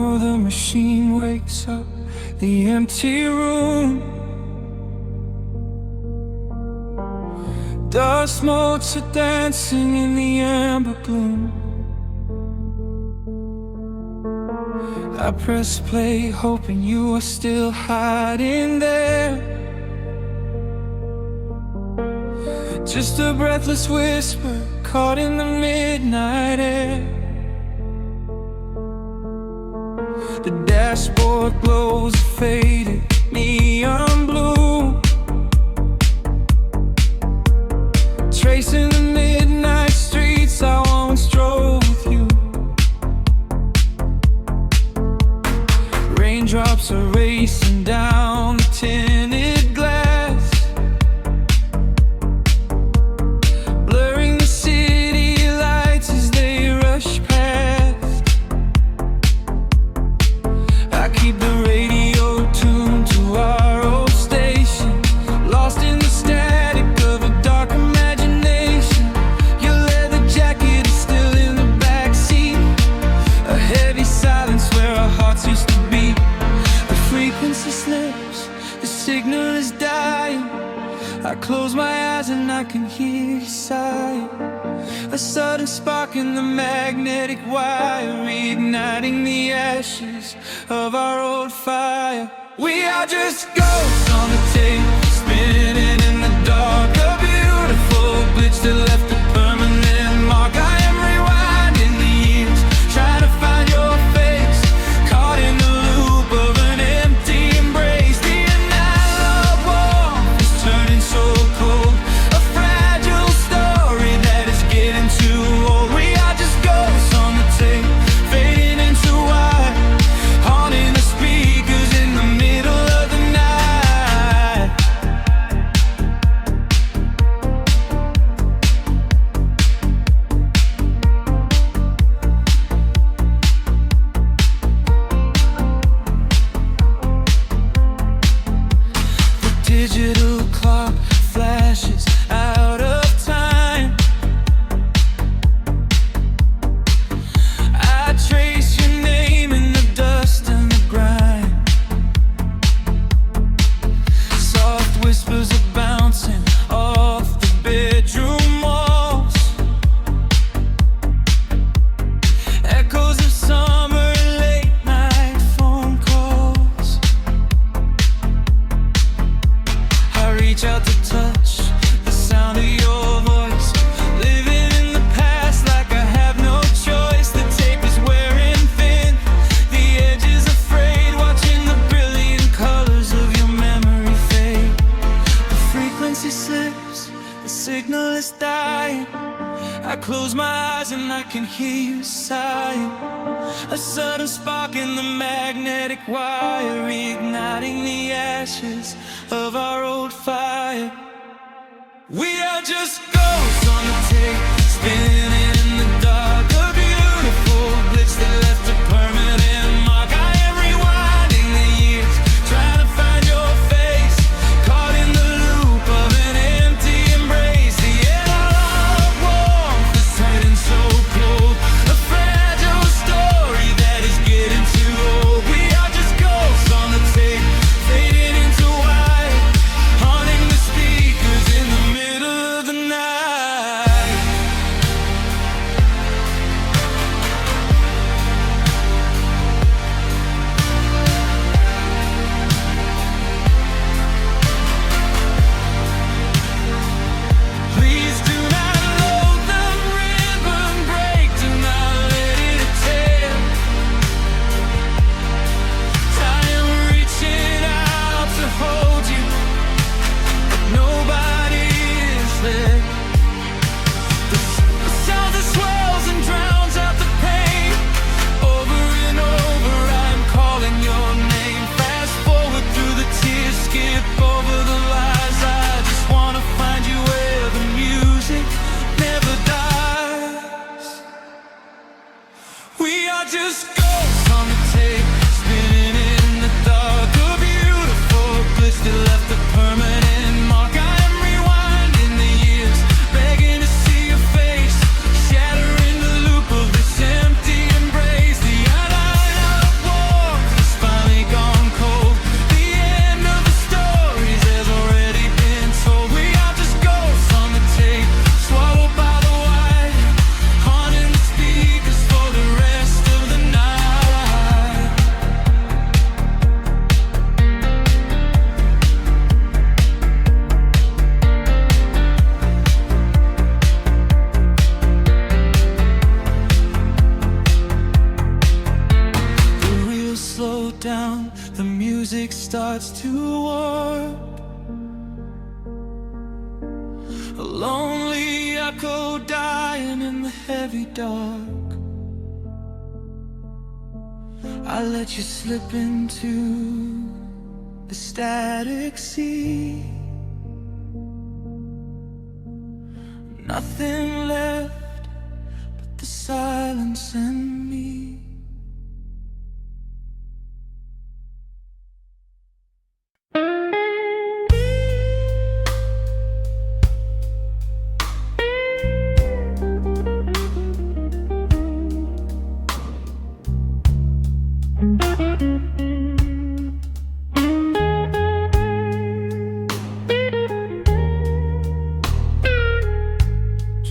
of the machine wakes up the empty room. Dust motes are dancing in the amber gloom. I press play, hoping you are still hiding there. Just a breathless whisper caught in the midnight air. The dashboard glows a faded neon blue, tracing the midnight streets I once drove with you. Raindrops are racing down the tinted glass, blurring the city lights as they rush past. I keep the radio tuned to our old station, lost in the static of a dark imagination. Your leather jacket is still in the backseat, a heavy silence where our hearts used to beat. The frequency slips, the signal is dying. I close my eyes and I can hear you sighing. A sudden spark in the magnetic wire, reigniting the ashes of our old fire. We are just ghosts on the tape, spinning in the dark. A beautiful glitch that left a permanent mark. I am rewinding the years, trying to find your face, caught in the loop of an empty embrace. The analog warmth is turning so cold, a fragile story that is getting too old. We are just ghosts on the tape, fading into white, haunting the speakers in the middle of the night. The digital clock flashes out of time. I trace your name in the dust and the grime. Soft whispers are bouncing off the bedroom walls, echoes of summer late night phone calls. I reach out to touch the sound of your voice, living in the past like I have no choice. The tape is wearing thin, the edge is afraid, watching the brilliant colors of your memory fade. The frequency slips, the signal is dying. I close my eyes and I can hear you sighing. A sudden spark in the magnetic wire, reigniting the ashes of our old fire. We are just ghosts on the tape, spinning in the dark. A beautiful glitch that left a permanent mark. I am rewinding the years, trying to find your face, caught in the loop of an empty embrace. The analog warmth is turning so cold, a fragile story that is getting too old. We are just ghosts on the tape, fading into white, haunting the speakers in the middle of the night. Please do not load the ribbon break, do not let it tear. I am reaching out to hold you, but nobody is there. The sound that swells and drowns out the pain. Over and over I'm calling your name. Fast forward through the tears, skip over the lies. I just wanna find you where the music never dies. We are just ghosts on the tape, spinning in the dark. A beautiful glitch that left a permanent mark. I am rewinding the years, begging to see your face, shattering the loop of this empty embrace. The analog down, the music starts to warp. A lonely echo dying in the heavy dark. I let you slip into the static sea. Nothing left but the silence and me.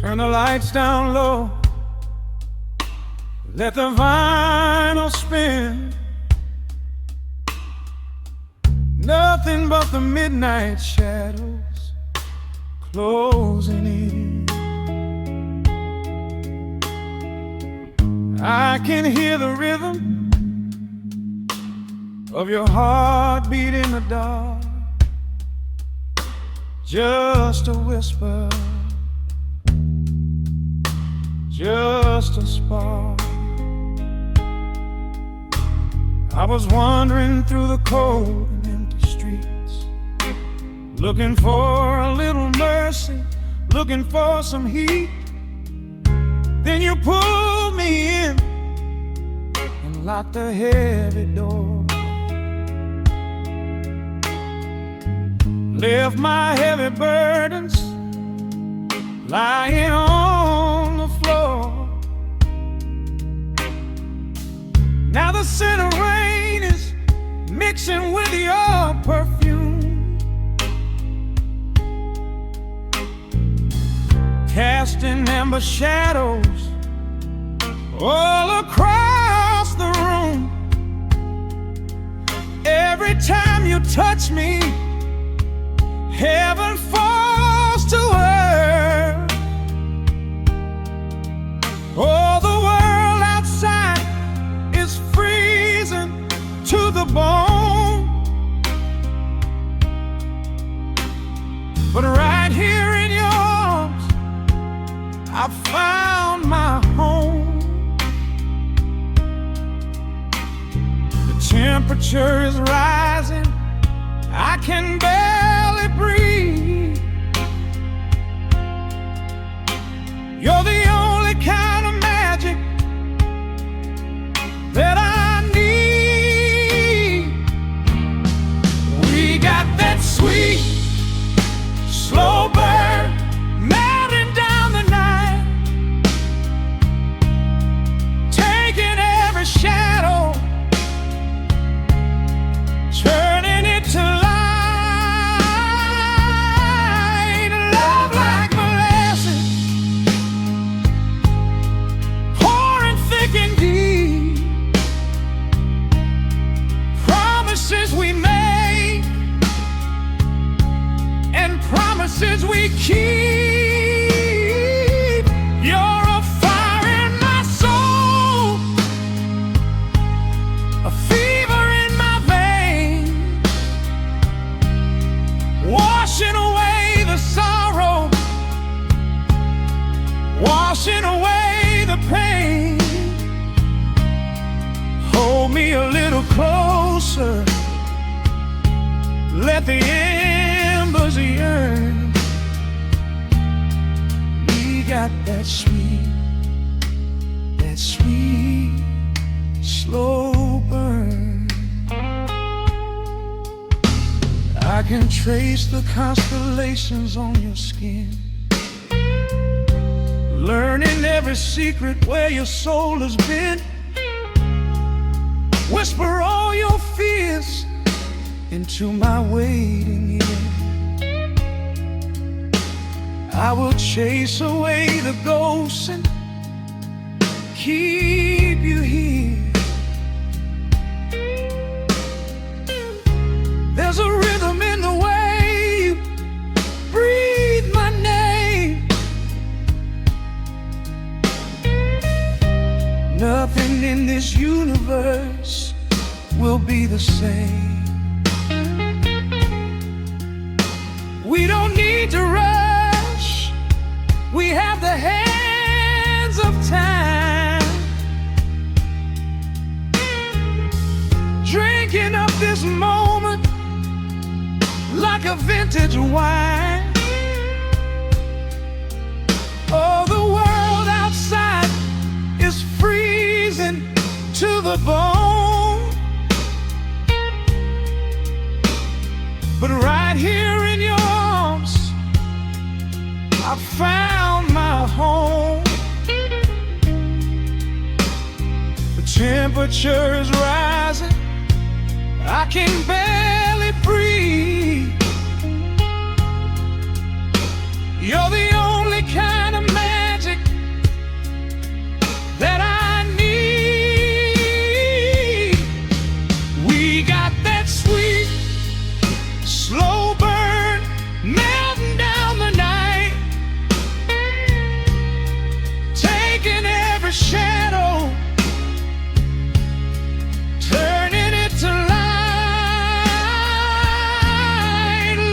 Turn the lights down low, let the vinyl spin. Nothing but the midnight shadows closing in. I can hear the rhythm of your heartbeat in the dark. Just a whisper, just a spark. I was wandering through the cold and empty streets, looking for a little mercy, looking for some heat. Then you pulled me in and locked the heavy door. Left my heavy burdens lying on the floor. Now the scent of rain is mixing with your perfume, casting amber shadows all across the room. Every time you touch me, heaven falls to earth. Oh, the world outside is freezing to the bone, but right here in your arms I found my home. The temperature is rising, I can barely breathe. You're the only kind of magic that I need. We got that sweet, slow burn melting down the night, taking every shadow, turning it to light. Love like molasses, pouring thick and deep. Promises we make and promises we keep. You're a fire in my soul, a fever in my veins, washing away the sorrow, washing away the pain. Hold me a little closer, let the embers yearn. We got that sweet, slow burn. I can trace the constellations on your skin, learning every secret where your soul has been. Whisper all your fears into my waiting ear. I will chase away the ghosts and keep you here. There's a rhythm in the way you breathe my name. Nothing in this universe will be the same. We don't need to rush. We have the hands of time, drinking up this moment like a vintage wine. Oh, the world outside is freezing to the bone, but right here in your arms I found my home. The temperature is rising, I can barely breathe. You're the only kind of magic that I need. We got that sweet, slow burn melting down the night, taking every shadow, turning it to light.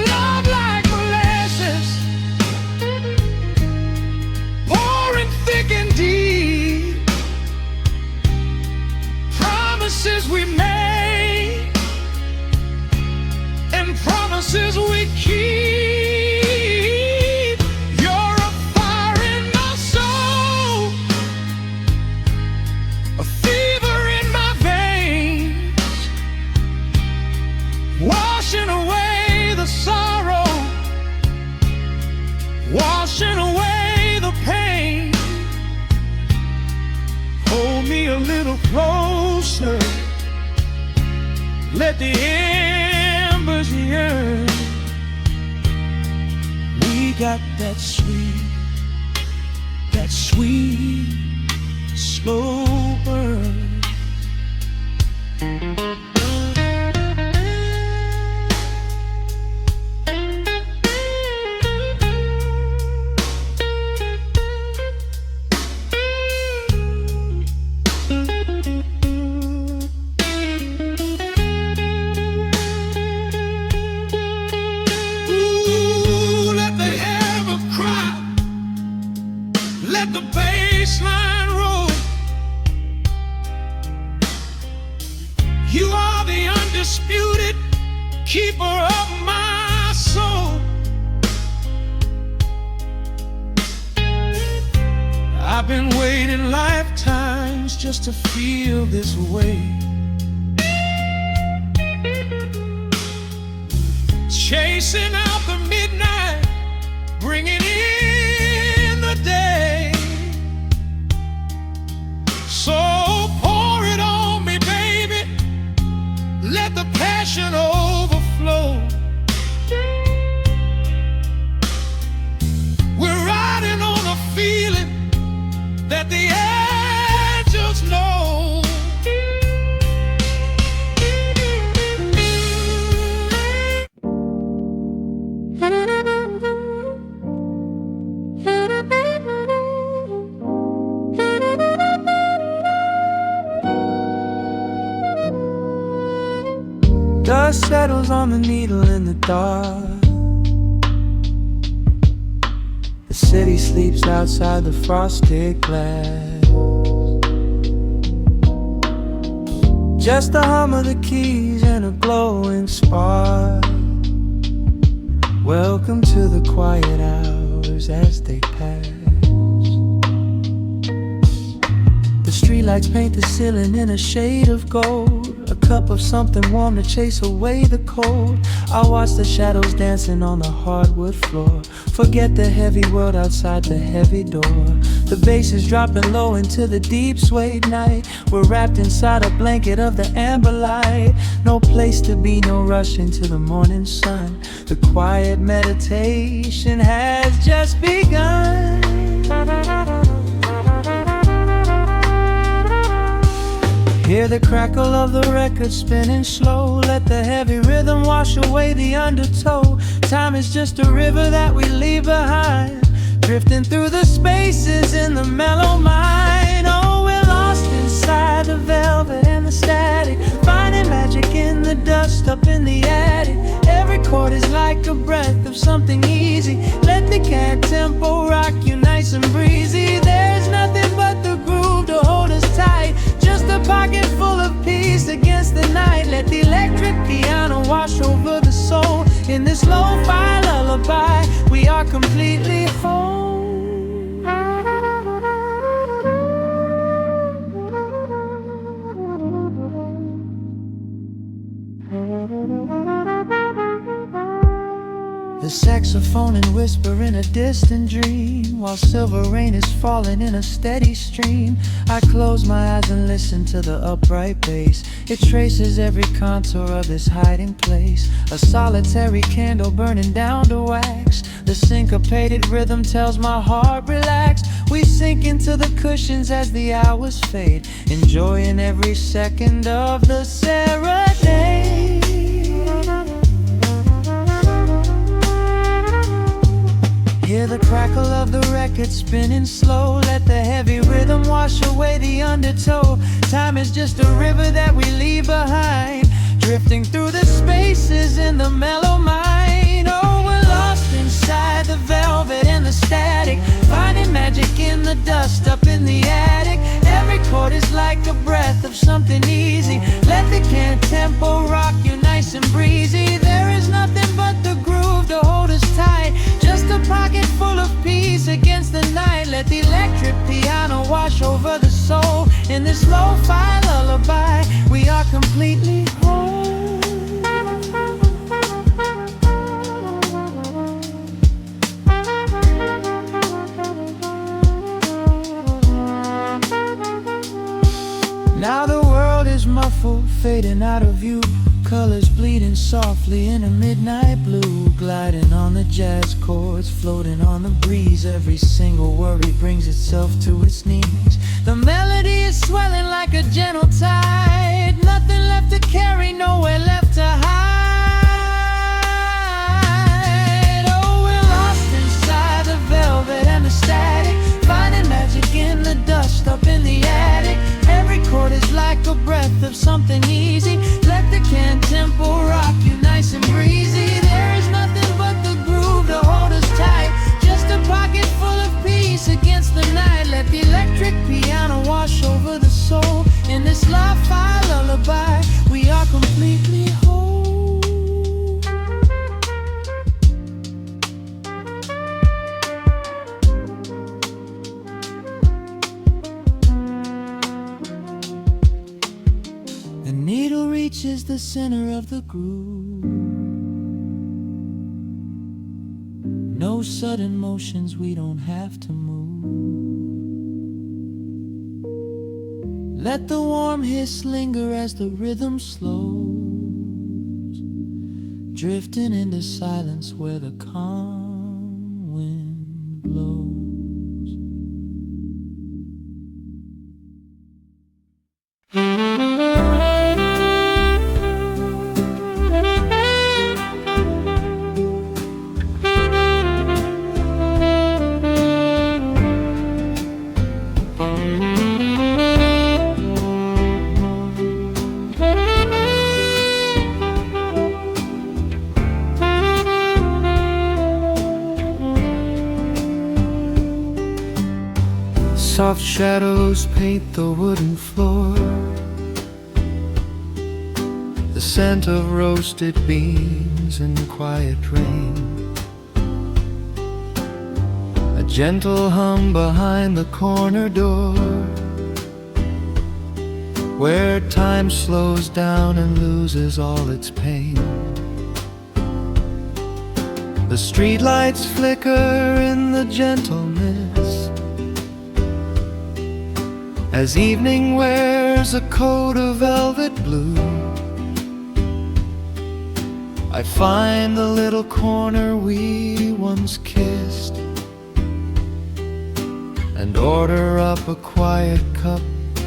Love like molasses, pouring thick and deep. Promises we made and promises we keep. You're a fire in my soul, a fever in my veins, washing away the sorrow, washing away the pain. Hold me a little closer, let the embers yearn. We got that sweet, slow burn. Let the bass line roll. You are the undisputed keeper of my soul. I've been waiting lifetimes just to feel this way, chasing out the midnight, bringing in the day. So pour it on me, baby, let the passion overflow. We're riding on a feeling that the angels know. Dust settles on the needle in the dark. The city sleeps outside the frosted glass. Just the hum of the keys and a glowing spark. Welcome to the quiet hours as they pass. The streetlights paint the ceiling in a shade of gold, a cup of something warm to chase away the cold. I watch the shadows dancing on the hardwood floor, forget the heavy world outside the heavy door. The bass is dropping low into the deep suede night. We're wrapped inside a blanket of the amber light. No place to be, no rush into the morning sun. The quiet meditation has just begun. Hear the crackle of the record spinning slow. Let the heavy rhythm wash away the undertow. Time is just a river that we leave behind, drifting through the spaces in the mellow mind. Oh, we're lost inside the velvet and the static, finding magic dust up in the attic. Every chord is like a breath of something easy. Let the cat tempo rock you nice and breezy. There's nothing but the groove to hold us tight. Just a pocket full of peace against the night. Let the electric piano wash over the soul. In this lo-fi lullaby, we are completely whole. The saxophone and whisper in a distant dream, while silver rain is falling in a steady stream. I close my eyes and listen to the upright bass. It traces every contour of this hiding place. A solitary candle burning down to wax. The syncopated rhythm tells my heart relax. We sink into the cushions as the hours fade, enjoying every second of the serenade. Hear the crackle of the record spinning slow. Let the heavy rhythm wash away the undertow. Time is just a river that we leave behind, drifting through the spaces in the mellow mind. Oh, we're lost inside the velvet and the static, finding magic in the dust up in the attic. Every chord is like a breath of something easy. Let the can tempo rock you nice and breezy. There is nothing but the groove to hold us tight. Just a pocket full of peace against the night. Let the electric piano wash over the soul. In this lo-fi lullaby, we are completely whole. Now the world is muffled, fading out of view. Colors bleeding softly in a midnight blue, gliding on the jazz chords, floating on the breeze. Every single worry brings itself to its knees. The melody is swelling like a gentle tide. Nothing left to carry, nowhere left to hide. Oh, we're lost inside the velvet and the static, finding magic in the dust up in the attic. Every chord is like a breath of something easy. Let the can tempo rock you nice and breezy. There is nothing but the groove to hold us tight. Just a pocket full of peace against the night. Let the electric piano wash over the soul. In this lo-fi lullaby, we are completely whole. The needle reaches the center of the groove. No sudden motions, we don't have to move. Let the warm hiss linger as the rhythm slows, drifting into silence where the calm wind blows. Soft shadows paint the wooden floor. The scent of roasted beans and quiet rain. A gentle hum behind the corner door, where time slows down and loses all its pain. The streetlights flicker in the gentleness as evening wears a coat of velvet blue. I find the little corner we once kissed and order up a quiet cup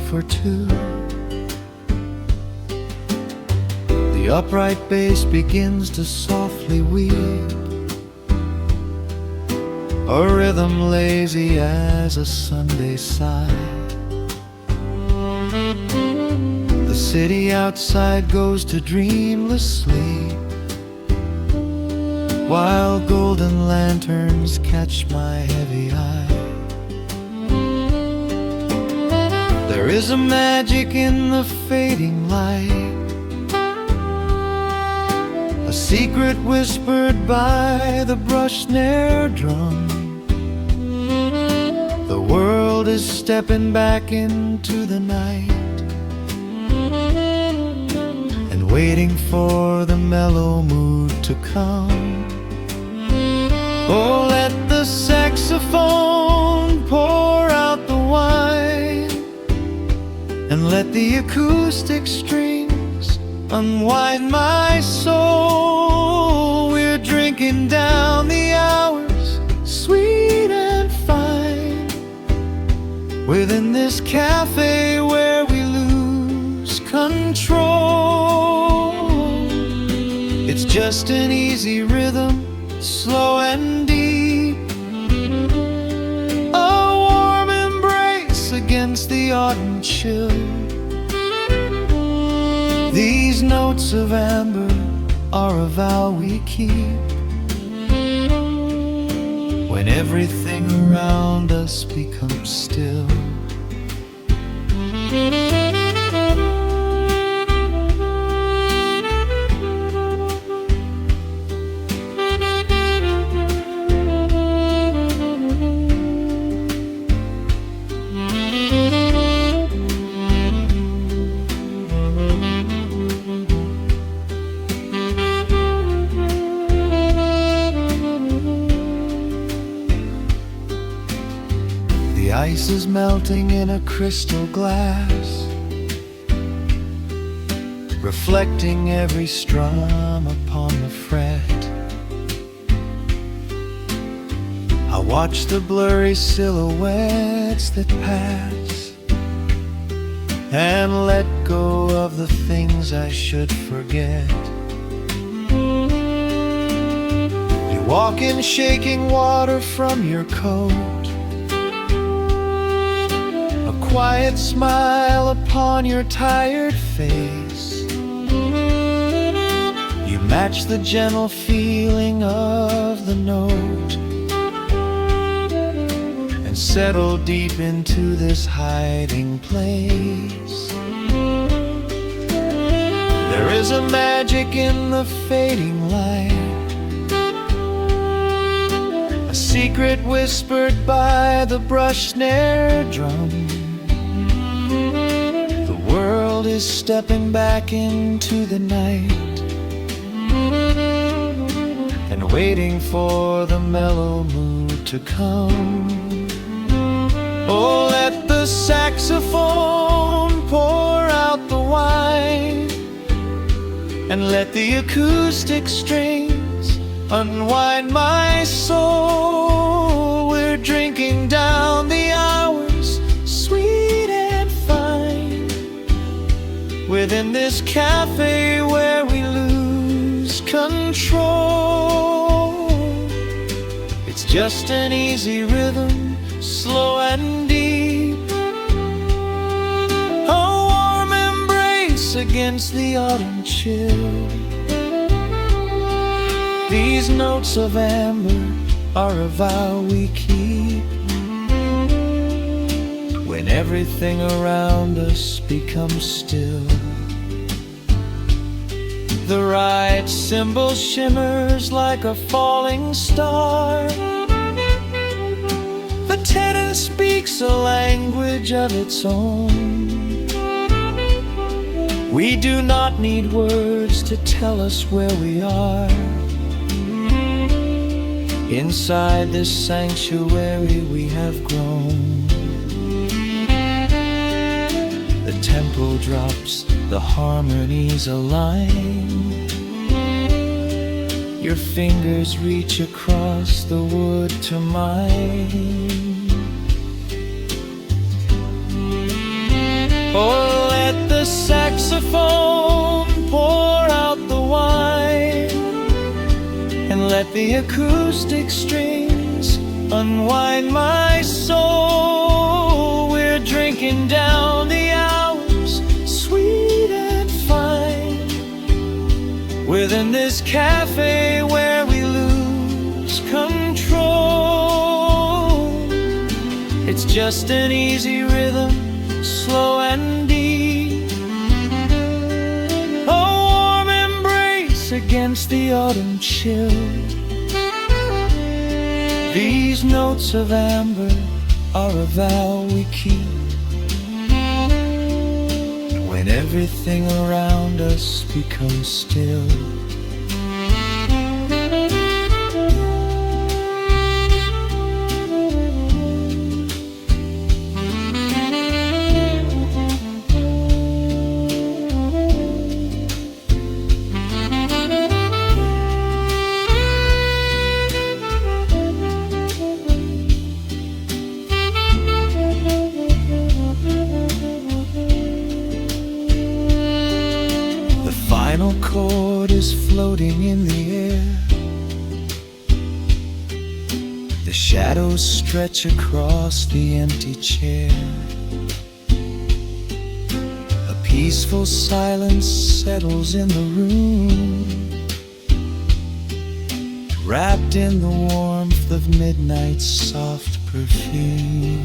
for two. The upright bass begins to softly weave, a rhythm lazy as a Sunday sigh. The city outside goes to dreamless sleep, while golden lanterns catch my heavy eye. There is a magic in the fading light, a secret whispered by the brush snare drum. The world is stepping back into the night and waiting for the mellow mood to come. Oh, let the saxophone pour out the wine, and let the acoustic strings unwind my soul. We're drinking down the hours, sweet and fine, within this cafe where we lose control. It's just an easy rhythm, slow and deep, a warm embrace against the autumn chill. These notes of amber are a vow we keep when everything around us becomes still. The ice is melting in a crystal glass, reflecting every strum upon the fret. I watch the blurry silhouettes that pass and let go of the things I should forget. You walk in shaking water from your coat, quiet smile upon your tired face. You match the gentle feeling of the note and settle deep into this hiding place. There is a magic in the fading light, a secret whispered by the brush snare drum. The world is stepping back into the night and waiting for the mellow mood to come. Oh, let the saxophone pour out the wine, and let the acoustic strings unwind my soul. We're drinking down the hours, sweet and fine, within this cafe where we lose control. It's just an easy rhythm, slow and deep, a warm embrace against the autumn chill. These notes of amber are a vow we keep when everything around us becomes still. The right cymbal shimmers like a falling star. The tenor speaks a language of its own. We do not need words to tell us where we are. Inside this sanctuary we have grown. The tempo drops, the harmonies align. Your fingers reach across the wood to mine. Oh, let the saxophone pour out the wine, and let the acoustic strings unwind my soul. We're drinking down the hours, sweet and within this cafe where we lose control. It's just an easy rhythm, slow and deep, a warm embrace against the autumn chill. These notes of amber are a vow we keep when everything around us becomes still. The final chord is floating in the air. The shadows stretch across the empty chair. A peaceful silence settles in the room, wrapped in the warmth of midnight's soft perfume.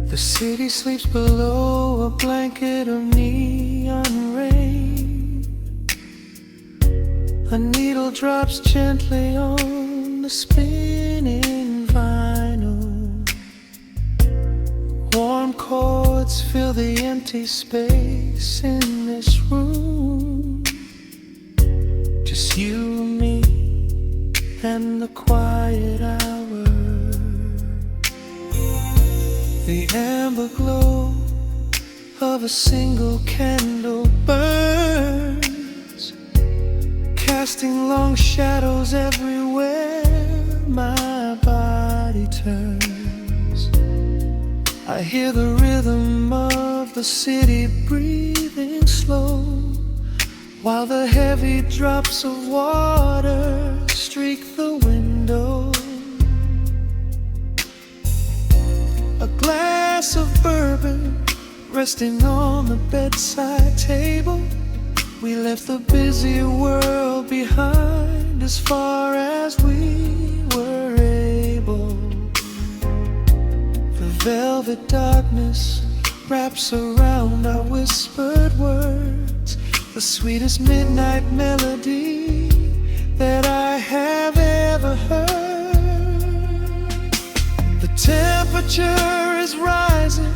The city sleeps below a blanket of neon rain. A needle drops gently on the spinning vinyl. Warm chords fill the empty space in this room. Just you and me and the quiet hour. The amber glow of a single candle burns, casting long shadows everywhere my body turns. I hear the rhythm of the city breathing slow, while the heavy drops of water streak the window. A glass of bourbon resting on the bedside table. We left the busy world behind as far as we were able. The velvet darkness wraps around our whispered words, the sweetest midnight melody that I have ever heard. The temperature is rising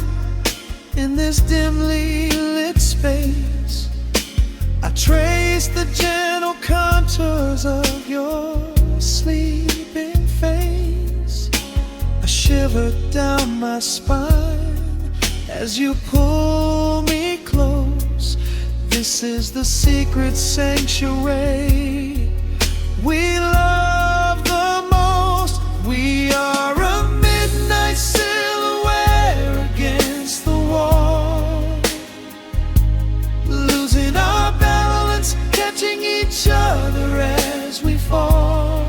in this dimly lit space. I trace the gentle contours of your sleeping face. A shiver down my spine as you pull me close. This is the secret sanctuary we love the most. We are a midnight silhouette against the wall, losing our balance, catching each other as we fall,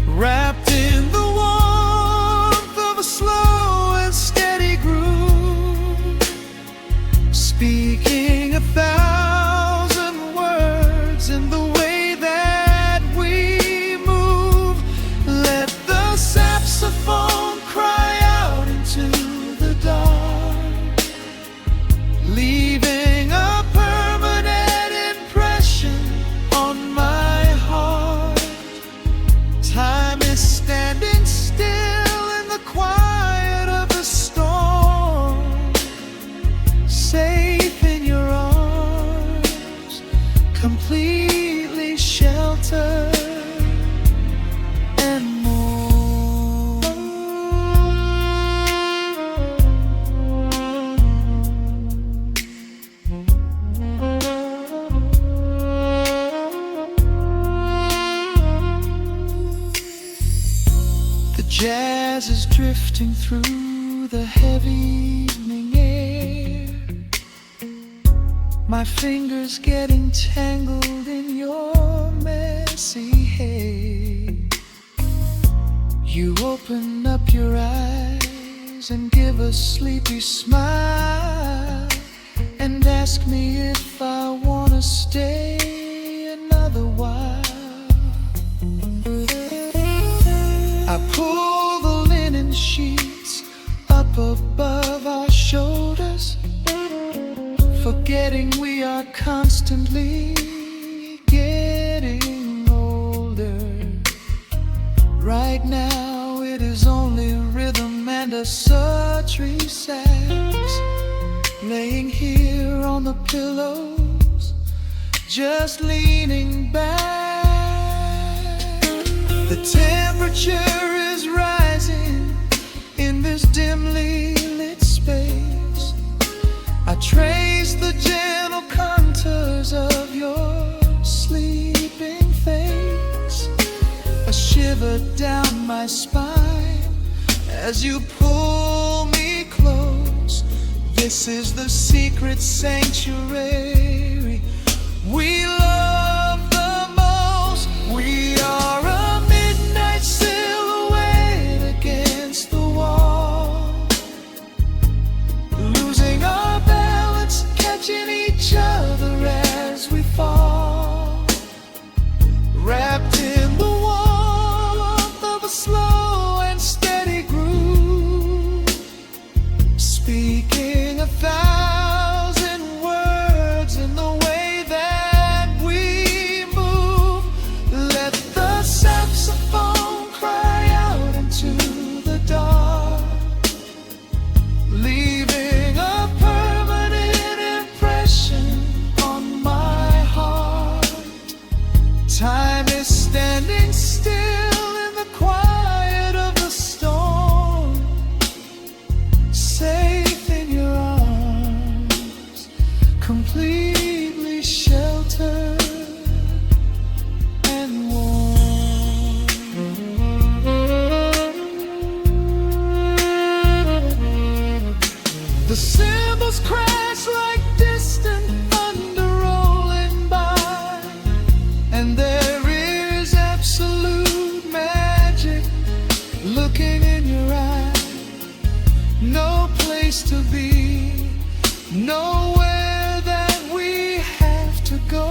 wrapped in the warmth of a slow and steady groove, speaking 1,000 words in the way that we drifting through the heavy evening air, my fingers getting tangled in your messy hair. You open up your eyes and give a sleepy smile and ask me if I wanna stay another while. I pull the linen sheets up above our shoulders, forgetting we are constantly getting older. Right now it is only rhythm and a sultry sax, laying here on the pillows, just leaning back. The temperature is rising in this dimly lit space. I trace the gentle contours of your sleeping face, a shiver down my spine as you pull me close. This is the secret sanctuary we love the most. We are a midnight silhouette against the wall, losing our balance, catching each other as we fall, wrapped in the warmth of a slow and steady groove, speaking 1,000 words in the way that we move. Let the saxophone cry out into the dark, leaving a permanent impression on my heart. Time is standing still in the quiet of the storm, safe in your arms, completely sheltered and warm. The cymbals crash like distant thunder rolling by, and there is absolute magic looking in your eyes. No place to be, nowhere that we have to go,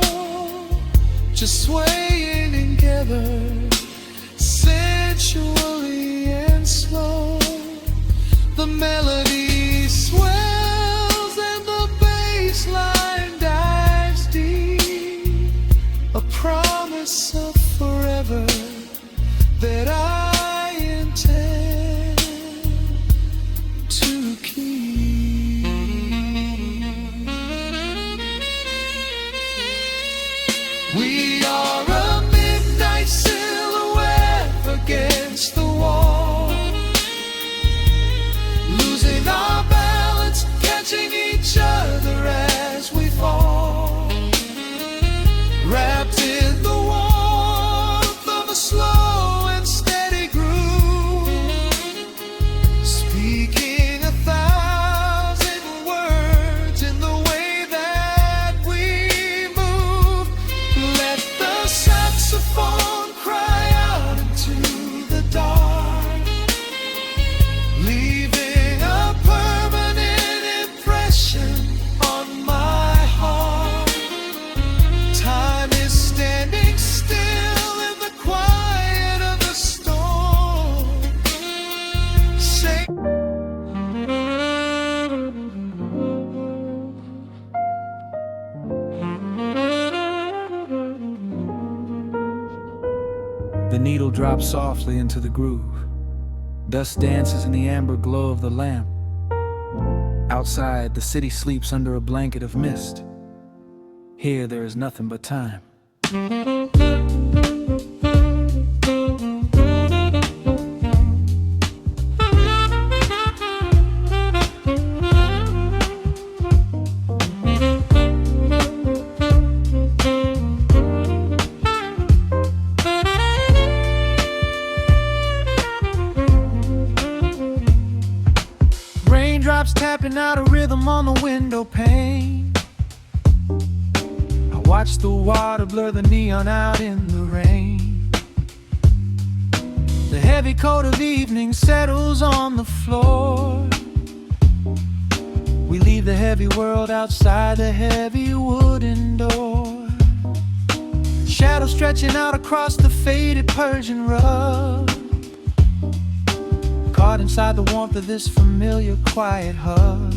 just swaying together, sensually and slow. The melody swells and the bass line dives deep, a promise of forever that I intend to keep. We are a midnight silhouette against the wall, losing our balance, catching each other as we fall, wrapped in the warmth of a slow and steady groove, speaking 1,000 words in the way that we move. Let the saxophone cry out into the dark, leaving a permanent impression on my heart. Time is standing still in the quiet of the storm. Say the needle drops softly into the groove. Dust dances in the amber glow of the lamp. Outside, the city sleeps under a blanket of mist. Here, there is nothing but time. Raindrops tapping out a rhythm on the window pane. I watch the water blur the neon out in the rain. The heavy coat of evening settles on the floor. We leave the heavy world outside the heavy wooden door. Shadows stretching out across the faded Persian rug, caught inside the warmth of this familiar quiet hug.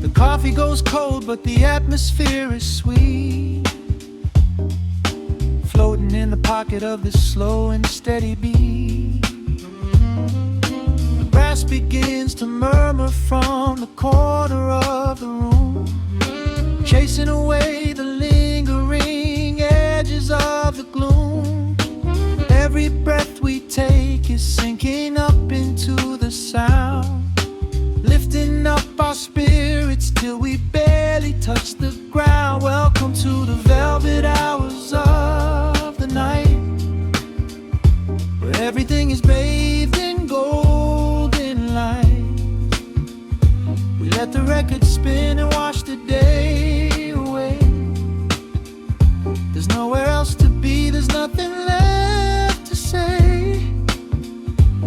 The coffee goes cold, but the atmosphere is sweet, floating in the pocket of this slow and steady beat. The brass begins to murmur from the corner of the room, chasing away the lingering edges of the gloom. Every breath we take is sinking up into the sound, lifting up our spirits till we barely touch the ground. Welcome to the velvet hours of the night, where everything is bathed in golden light. We let the record spin and wash the day away. There's nowhere else to be, there's nothing left to say.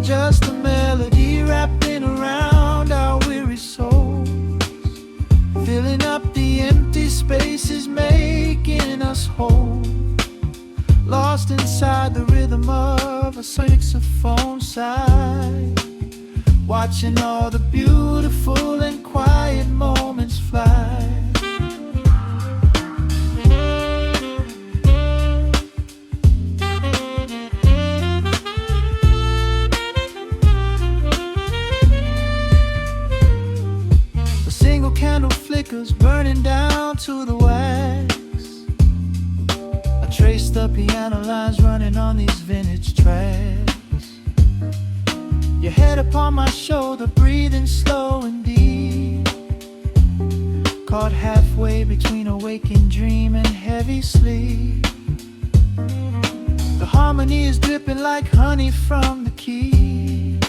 Just a melody wrapping around our weary souls, filling up the empty spaces, making us whole. Lost inside the rhythm of a saxophone sigh, watching all the beautiful and quiet moments fly. Candle flickers burning down to the wax. I trace the piano lines running on these vintage tracks. Your head upon my shoulder, breathing slow and deep, caught halfway between a waking dream and heavy sleep. The harmony is dripping like honey from the keys,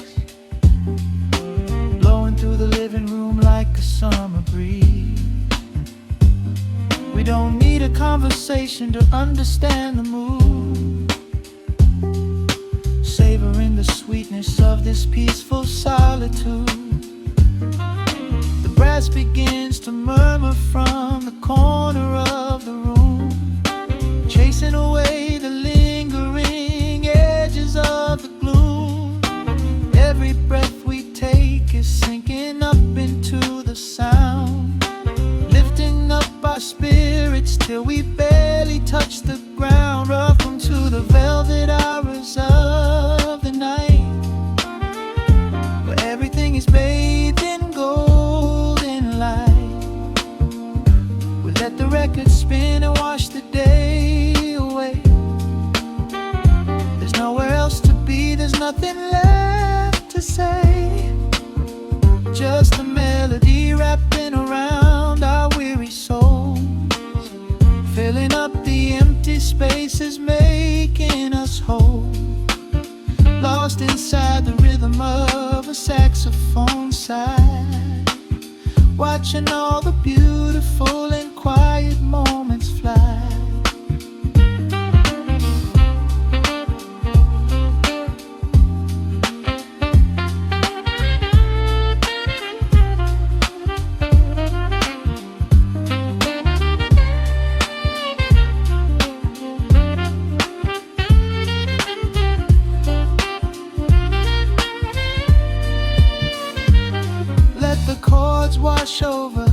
blowing through the living room like a summer breeze. We don't need a conversation to understand the mood, savoring the sweetness of this peaceful solitude. The brass begins to murmur from the corner of the room, chasing away the lingering edges of the gloom. Every breath we take is sinking up into the sound, lifting up our spirits till we barely touch the ground. Welcome to the velvet hours of the night, where everything is bathed in golden light. We let the record spin and wash the day away. There's nowhere else to be, there's nothing left to say. Just a melody wrapping around our weary souls, filling up the empty spaces, making us whole. Lost inside the rhythm of a saxophone sigh, watching all the beautiful and quiet moments fly. The chords wash over,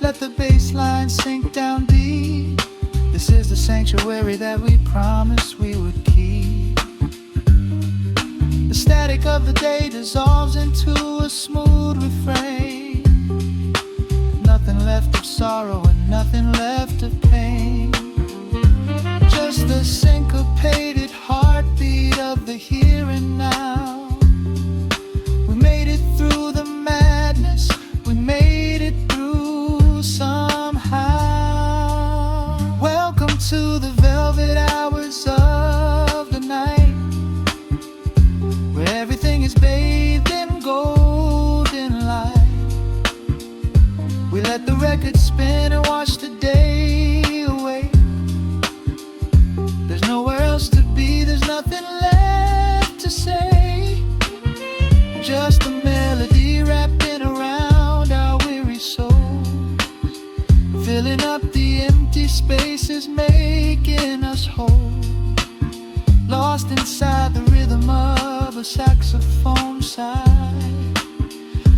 let the bass line sink down deep. This is the sanctuary that we promised we would keep. The static of the day dissolves into a smooth refrain. Nothing left of sorrow and nothing left of pain, just the syncopated heartbeat of the here and now. We made it through the madness, we made it through somehow. Welcome to the velvet hours of the night, where everything is bathed in I could spin and watch the day away. There's nowhere else to be, there's nothing left to say. Just a melody wrapping around our weary souls, filling up the empty spaces, making us whole. Lost inside the rhythm of a saxophone sigh,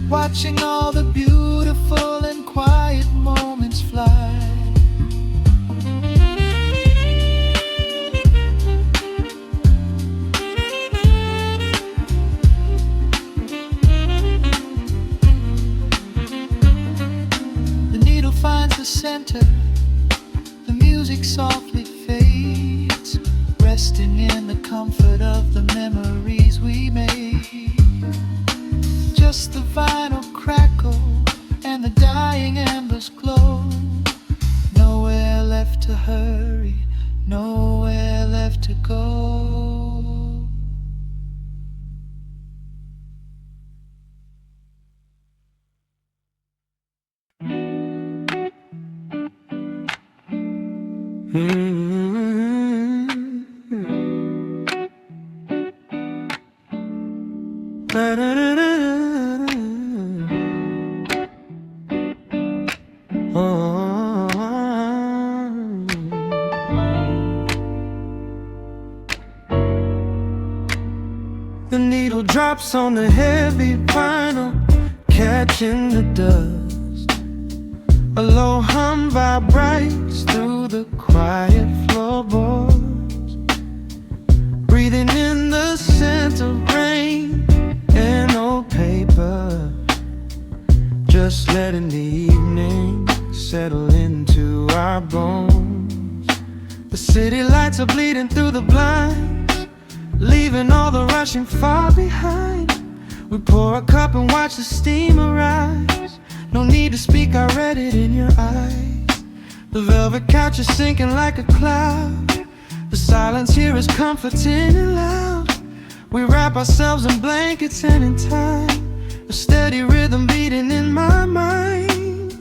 watching all the beautiful and quiet moments fly. The needle finds the center, the music softly fades, resting in the comfort of the memories we made. Just the vinyl crackle and the dying embers glow. Nowhere left to hurry, nowhere left to go. The needle drops on the heavy vinyl, catching the dust. A low hum vibrates through the quiet floorboards, breathing in the scent of rain and old paper. Just letting the evening settle into our bones. The city lights are bleeding through the blinds, leaving all the rushing far behind. We pour a cup and watch the steam arise. No need to speak, I read it in your eyes. The velvet couch is sinking like a cloud. The silence here is comforting and loud. We wrap ourselves in blankets and in time, a steady rhythm beating in my mind.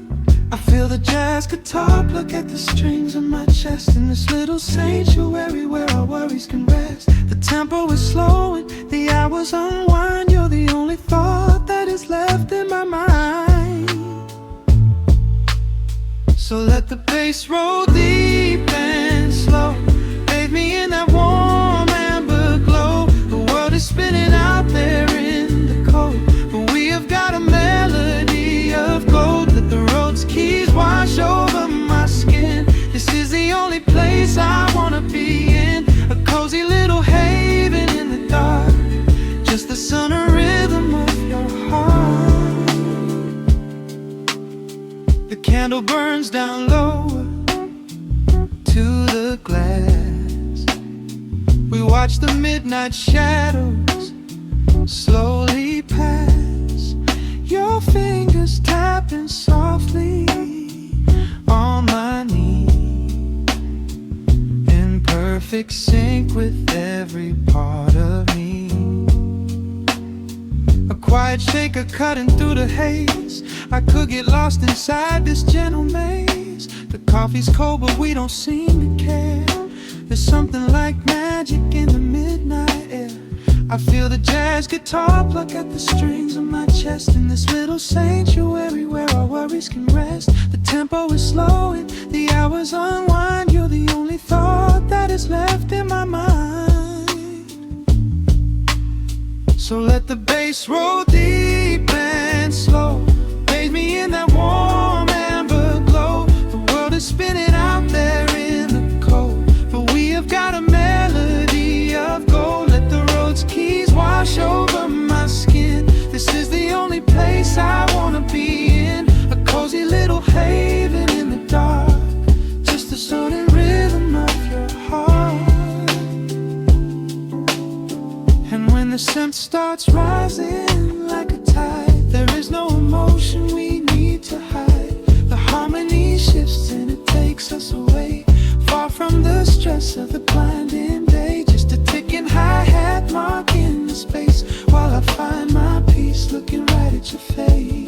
I feel the jazz guitar pluck at the strings of my chest, in this little sanctuary where our worries can rest. The tempo is slowing, the hours unwind. You're the only thought that is left in my mind. So let the bass roll deep and slow, bathe me in that warm amber glow. The world is spinning out there in the cold, but we have got a melody of gold. Let the Rhodes keys wash over my skin. This is the only place I wanna be in, a cozy little haven in the dark, just the sun and rhythm of your heart. The candle burns down lower to the glass. We watch the midnight shadows slowly pass, your fingers tapping softly on my knee, in perfect sync with every part of me. A quiet shaker cutting through the haze. I could get lost inside this gentle maze. The coffee's cold but we don't seem to care. There's something like magic in the midnight air. I feel the jazz guitar pluck at the strings of my chest, in this little sanctuary where our worries can rest. The tempo is slowing, the hours unwind. You're the only thought that is left in my mind. So let the bass roll deep and slow, bathe me in that warm amber glow. The world is spinning out there in the cold, but we have got a melody of gold. Let the Rhodes keys wash over my skin. This is the only place I wanna be in, a cozy little haven in the dark, just the sound and rhythm of your heart. And when the scent starts rising like a tide, there is no emotion we need to hide. The harmony shifts and it takes us away, far from the stress of the blinding day. Just a ticking hi-hat marking the space, while I find my peace looking right at your face.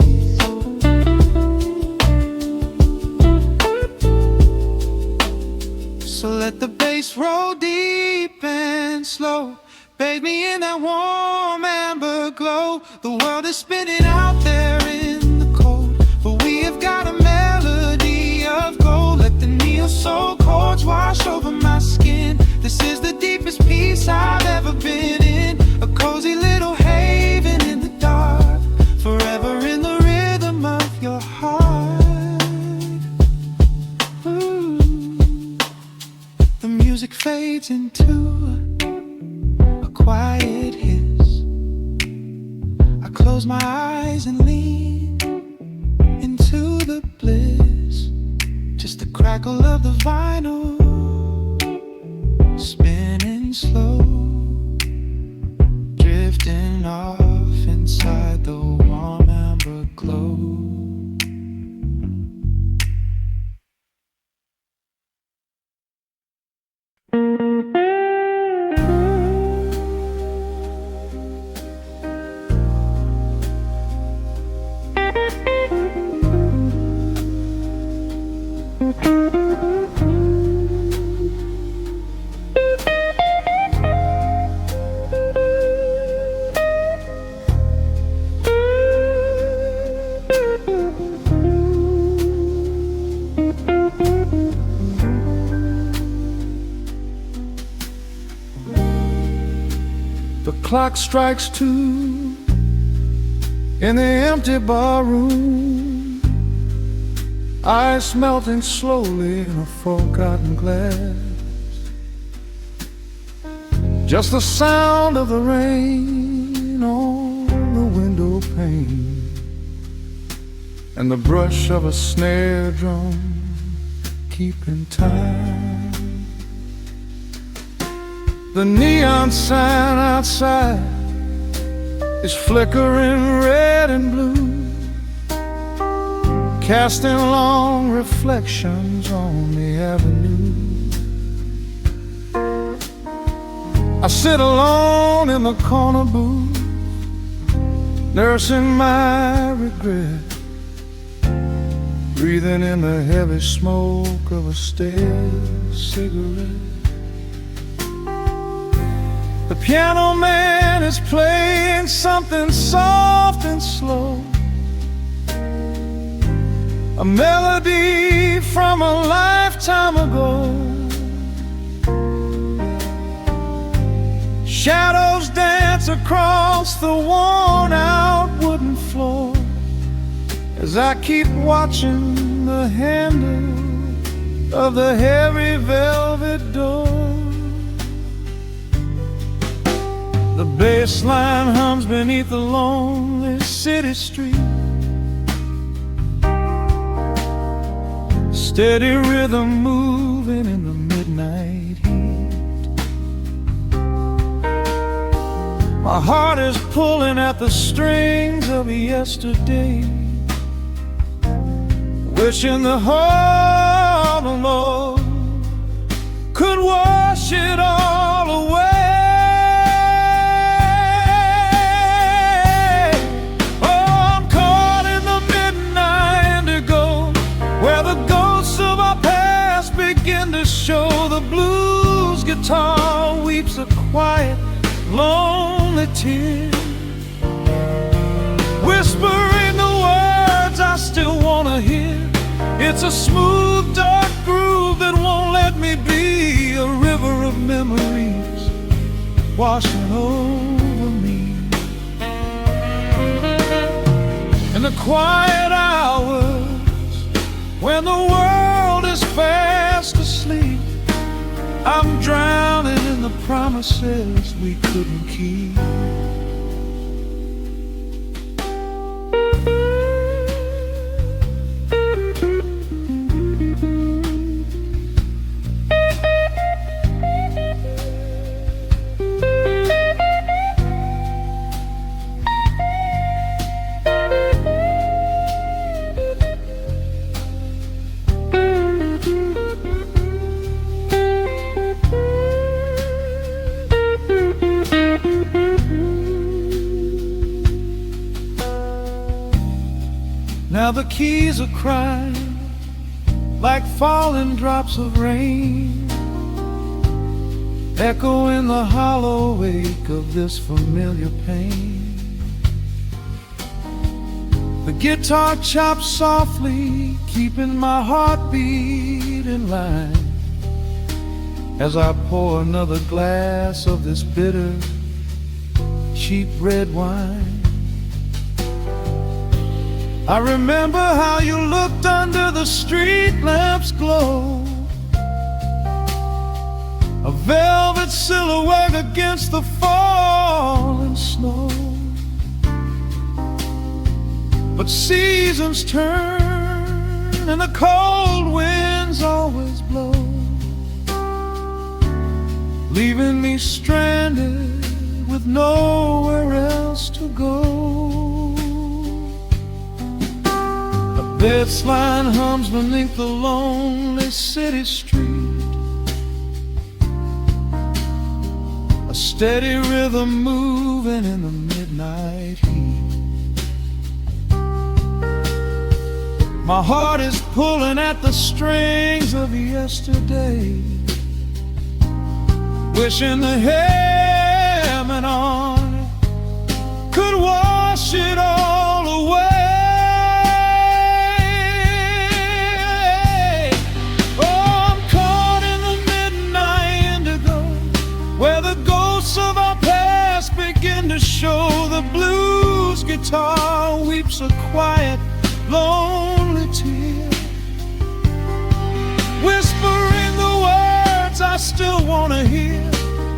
Just roll deep and slow, bathe me in that warm amber glow. The world is spinning out there in the cold, but we have got a melody of gold. Let the neo-soul chords wash over my skin. This is the deepest peace I've ever been in, a cozy little haven in the dark, forever in the rhythm of your heart. Ooh. The music fades into a quiet hiss. I close my eyes and lean into the bliss. Just the crackle of the vinyl spinning slow, drifting off inside the warm amber glow. The clock strikes 2 in the empty bar room, ice melting slowly in a forgotten glass. Just the sound of the rain on the window pane, and the brush of a snare drum keeping time. The neon sign outside is flickering red and blue, casting long reflections on the avenue. I sit alone in the corner booth, nursing my regret, breathing in the heavy smoke of a stale cigarette. The piano man is playing something soft and slow, a melody from a lifetime ago. Shadows dance across the worn-out wooden floor as I keep watching the handle of the heavy velvet door. The bass line hums beneath the lonely city street, steady rhythm moving in the midnight heat. My heart is pulling at the strings of yesterday, wishing the heart alone could wash it all away. Show the blues guitar weeps a quiet, lonely tear, whispering the words I still wanna hear. It's a smooth, dark groove that won't let me be, a river of memories washing over me. In the quiet hours when the world is fast asleep, I'm drowning in the promises we couldn't keep. Now the keys are crying like falling drops of rain, echo in the hollow wake of this familiar pain. The guitar chops softly, keeping my heartbeat in line, as I pour another glass of this bitter, cheap red wine. I remember how you looked under the street lamp's glow, a velvet silhouette against the falling snow. But seasons turn and the cold winds always blow, leaving me stranded with nowhere else to go. A bass line hums beneath the lonely city street, a steady rhythm moving in the midnight heat. My heart is pulling at the strings of yesterday, wishing the hammer on could wash it all away. Oh, I'm caught in the midnight indigo, where the ghosts of our past begin to show. The blues guitar weeps a quiet, lonely tear, whispering the words I still want to hear.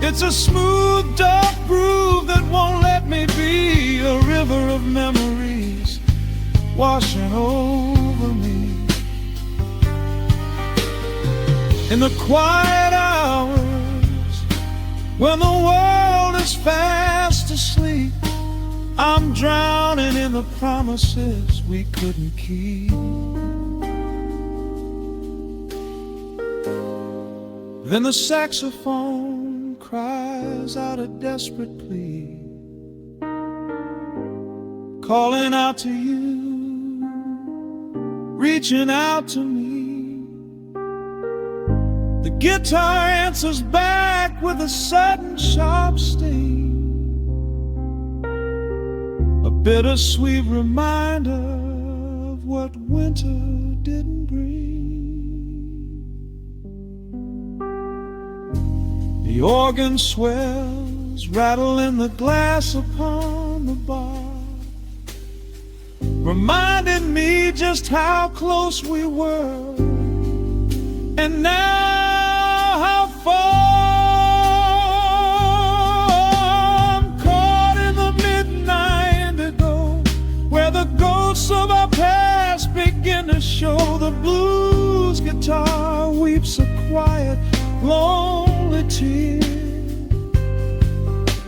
It's a smooth, dark groove that won't let me be, a river of memories washing over me. In the quiet hours, when the world is fast asleep, I'm drowning in the promises we couldn't keep. Then the saxophone cries out a desperate plea, calling out to you, reaching out to me. The guitar answers back with a sudden sharp sting, a bittersweet reminder of what winter didn't bring. The organ swells, rattling the glass upon the bar, reminding me just how close we were, and now how far. I'm caught in the midnight indigo, where the ghosts of our past begin to show. The blues guitar weeps a quiet, lonely tear,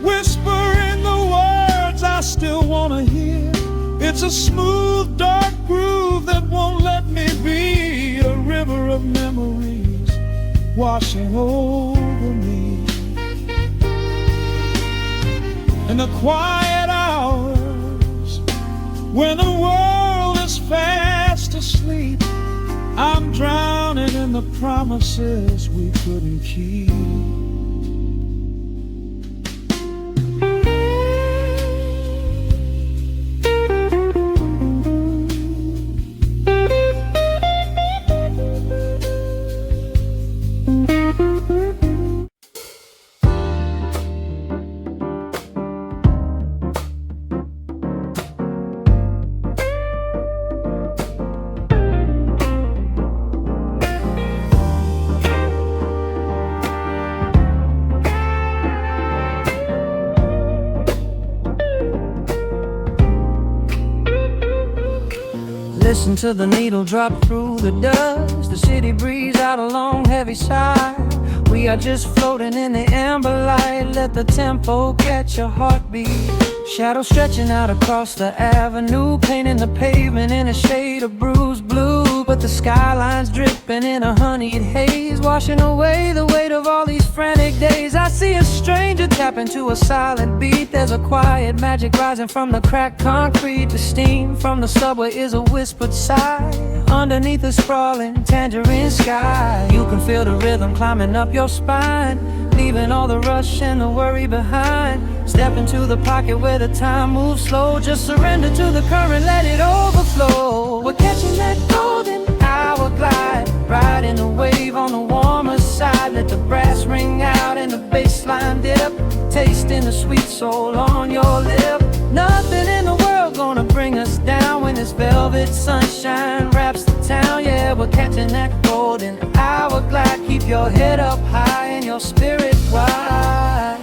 whispering the words I still want to hear. It's a smooth, dark groove that won't let me be, a river of memories washing over me. In the quiet hours, when the world is fast asleep, I'm drowning in the promises we couldn't keep. Listen to the needle drop through the dust, the city breeze out a long heavy sigh. We are just floating in the amber light, let the tempo catch your heartbeat. Shadows stretching out across the avenue, painting the pavement in a shade of bruised blue. But the skyline's dripping in a honeyed haze, washing away the weight of all these frantic days. I see a stranger tap into a silent beat. There's a quiet magic rising from the cracked concrete. The steam from the subway is a whispered sigh underneath the sprawling tangerine sky. You can feel the rhythm climbing up your spine, leaving all the rush and the worry behind. Step into the pocket where the time moves slow. Just surrender to the current, let it overflow. We're catching that golden hour glide, riding a wave on the warmer side. Let the brass ring out and the bass line dip, tasting the sweet soul on your lip. Nothing in the world gonna bring us down when this velvet sunshine wraps the town. Yeah, we're catching that golden hour glide. Keep your head up high and your spirit wide.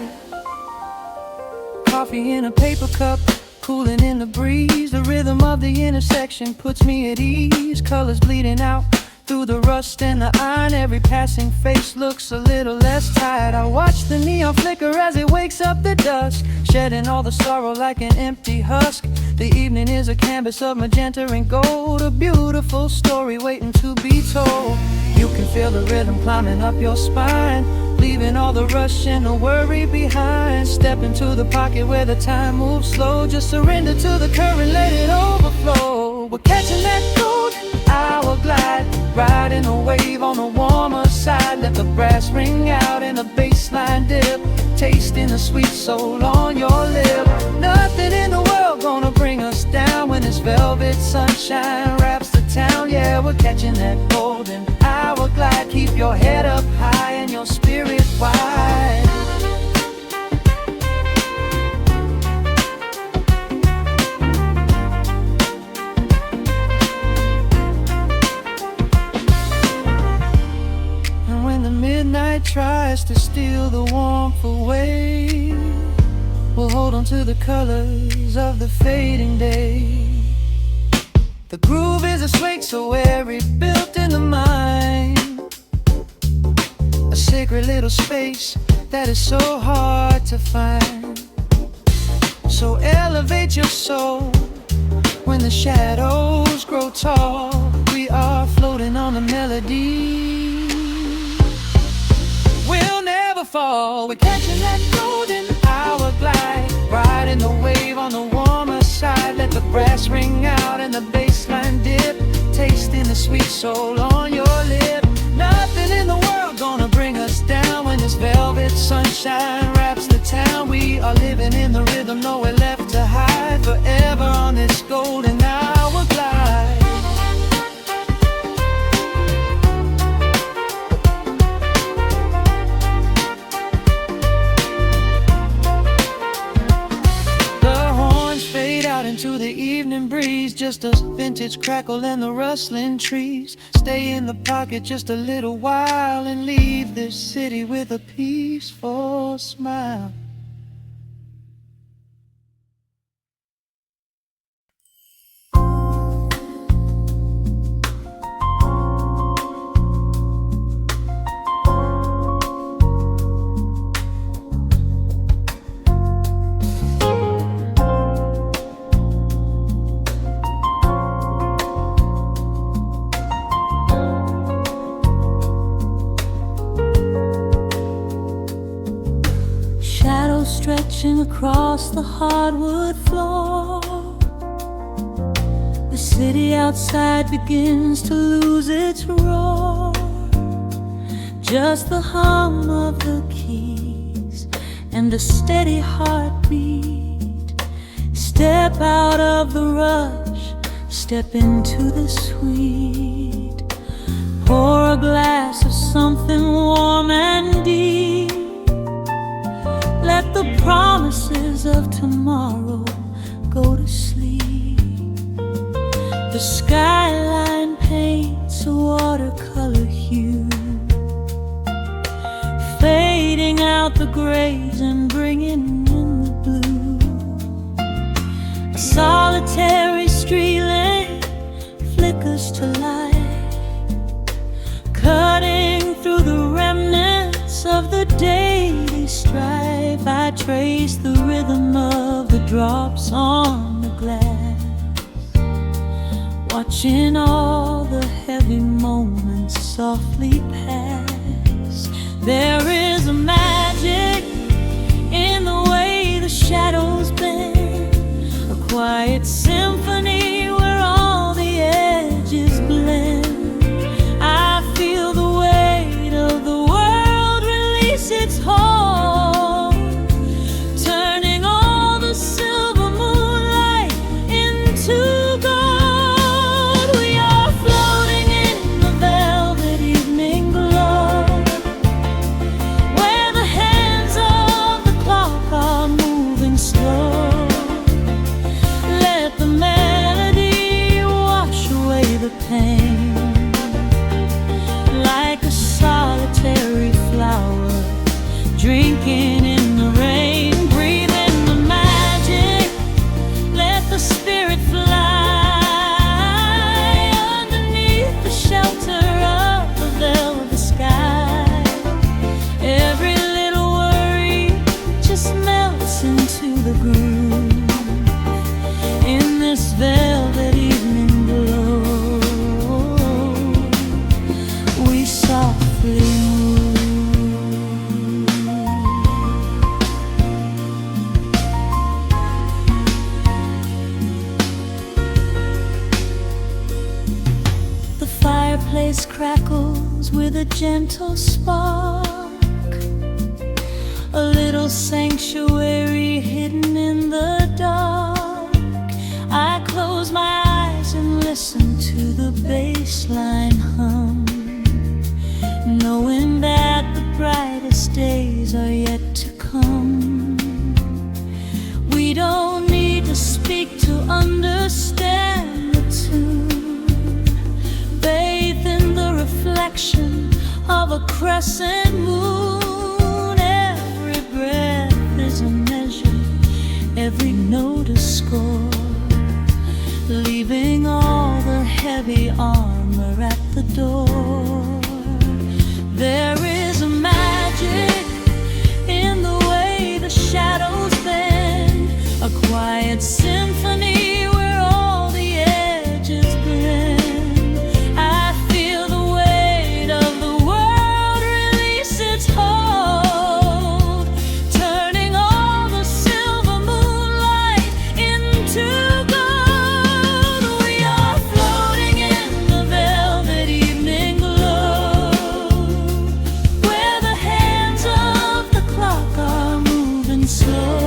Coffee in a paper cup, cooling in the breeze. The rhythm of the intersection puts me at ease. Colors bleeding out through the rust and the iron. Every passing face looks a little less tired. I watch the neon flicker as it wakes up the dusk, shedding all the sorrow like an empty husk. The evening is a canvas of magenta and gold, a beautiful story waiting to be told. You can feel the rhythm climbing up your spine, leaving all the rush and the worry behind. Step into the pocket where the time moves slow. Just surrender to the current, let it overflow. We're catching that golden hour glide, riding a wave on the warmer side. Let the brass ring out and the bass line dip, tasting the sweet soul on your lip. Nothing in the world gonna bring us down when this velvet sunshine wraps the town. Yeah, we're catching that golden hour glide. Keep your head up high and your spirit wide. And when the midnight tries to steal the warmth away, we'll hold on to the colors of the fading day. The groove is a swing so airy, built in the mind, a sacred little space that is so hard to find. So elevate your soul when the shadows grow tall. We are floating on the melody, we'll never fall. We're catching that golden hour glide, riding the wave on the warmer side. Let the brass ring out and the bass line dip, tasting the sweet soul on your lip. Nothing in the world gonna bring us down when this velvet sunshine wraps the town. We are living in the rhythm, nowhere left to hide, forever on this golden hour glide. Into the evening breeze, just a vintage crackle and the rustling trees. Stay in the pocket just a little while and leave this city with a peaceful smile. Stretching across the hardwood floor, the city outside begins to lose its roar. Just the hum of the keys and a steady heartbeat. Step out of the rush, step into the sweet. Pour a glass of something warm and deep. Let the promises of tomorrow go to sleep. The skyline paints a watercolor hue, fading out the grays and bringing in the blue. A solitary street lamp flickers to light, cutting through the remnants of the daily strife. I trace the rhythm of the drops on the glass, watching all the heavy moments softly pass. There is a magic in the way the shadows bend, a quiet symphony where all the edges blend. I feel the weight of the world release its hold. pain. Like a solitary flower, drinking in the rain, breathe in the magic, let the spirit fly underneath the shelter of the velvet sky. Every little worry just melts into the groove in this velvet evening glow. We softly move. The fireplace crackles with a gentle spark, a little sanctuary hidden in the dark. I close my eyes and listen to the bass line hum, knowing that the brightest days are yet to come. We don't need to speak to understand the tune, bathed in the reflection of a crescent moon. Every breath is a measure, every note a score, leaving all the heavy armor at the door. There is a magic in the way the shadows bend, a quiet symphony where all the edges blend. I feel the weight of the world release its hold, turning all the silver moonlight into gold. We are floating in the velvet evening glow, where the hands of the clock are moving slow.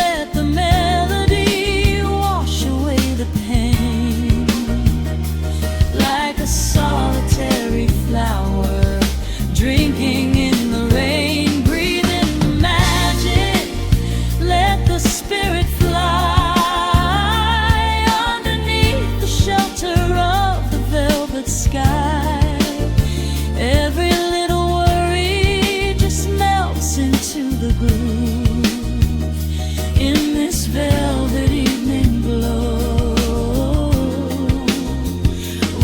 Let the melody wash away the pain. Like a solitary flower, drinking in the rain, breathe in the magic, let the spirit fly underneath the shelter of the velvet sky. Every little worry just melts into the groove in this velvet evening glow.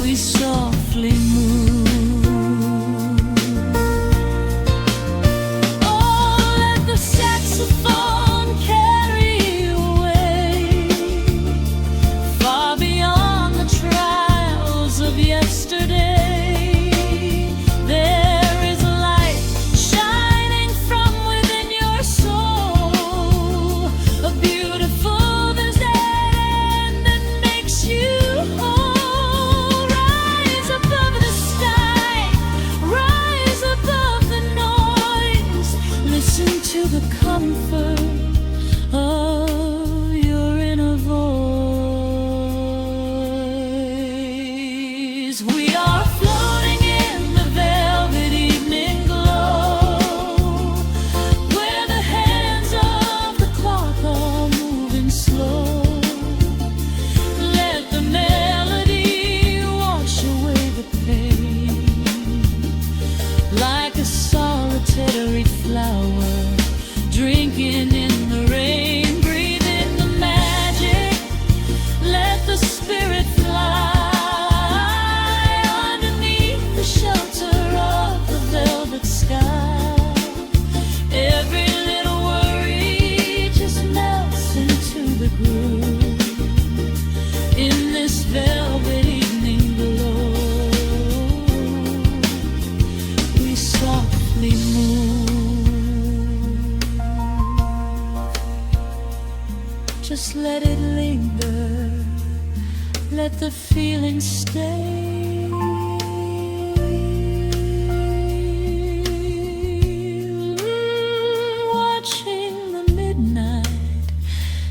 We softly move. Oh, let the saxophone carry you away, far beyond the trials of yesterday. There is a light shining from within your soul, a beautiful vision that makes you whole. Rise above the sky, rise above the noise, listen to the comfort of your inner voice. We are floating in the velvet evening glow, where the hands of the clock are moving slow. Let the melody wash away the pain. Like a solitary flower, drinking in the rain, breathe in the magic, let the spirit fly underneath the shelter of the velvet sky. Every little worry just melts into the groove in this velvet evening glow. We softly move. Just let it linger, let the feeling stay. Watching the midnight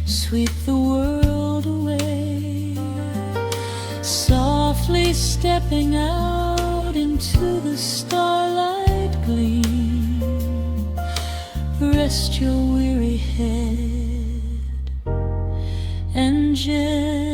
sweep the world away, softly stepping out into the starlight gleam. Rest your weary head and just